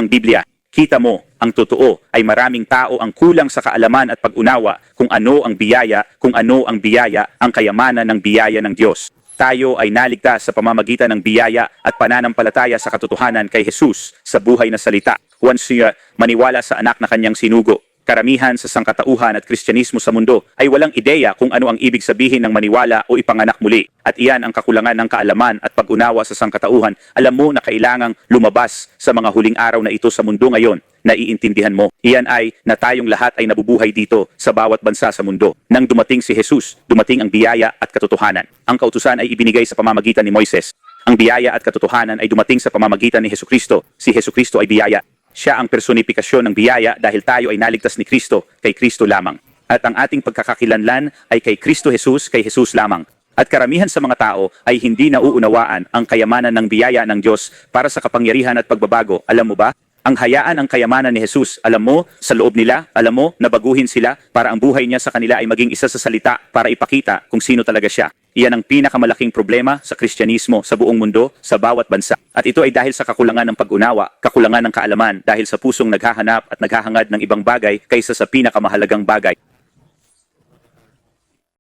ang Biblia, kita mo, ang totoo ay maraming tao ang kulang sa kaalaman at pag-unawa kung ano ang biyaya, ang kayamanan ng biyaya ng Diyos. Tayo ay naligtas sa pamamagitan ng biyaya at pananampalataya sa katotohanan kay Jesus sa buhay na salita. Once siya maniwala sa anak na kanyang sinugo, karamihan sa sangkatauhan at Kristyanismo sa mundo ay walang ideya kung ano ang ibig sabihin ng maniwala o ipanganak muli. At iyan ang kakulangan ng kaalaman at pag-unawa sa sangkatauhan. Alam mo na kailangang lumabas sa mga huling araw na ito sa mundo ngayon. Naiintindihan mo. Iyan ay na tayong lahat ay nabubuhay dito sa bawat bansa sa mundo. Nang dumating si Jesus, dumating ang biyaya at katotohanan. Ang kautusan ay ibinigay sa pamamagitan ni Moises. Ang biyaya at katotohanan ay dumating sa pamamagitan ni Hesukristo. Si Hesukristo ay biyaya. Siya ang personifikasyon ng biyaya dahil tayo ay naligtas ni Kristo, kay Kristo lamang. At ang ating pagkakakilanlan ay kay Kristo Jesus, kay Jesus lamang. At karamihan sa mga tao ay hindi nauunawaan ang kayamanan ng biyaya ng Diyos para sa kapangyarihan at pagbabago. Alam mo ba? Ang hayaan ang kayamanan ni Jesus, alam mo, sa loob nila, alam mo, nabaguhin sila para ang buhay niya sa kanila ay maging isa sa salita para ipakita kung sino talaga siya. Iyan ang pinakamalaking problema sa Kristyanismo sa buong mundo, sa bawat bansa. At ito ay dahil sa kakulangan ng pag-unawa, kakulangan ng kaalaman, dahil sa pusong naghahanap at naghahangad ng ibang bagay kaysa sa pinakamahalagang bagay.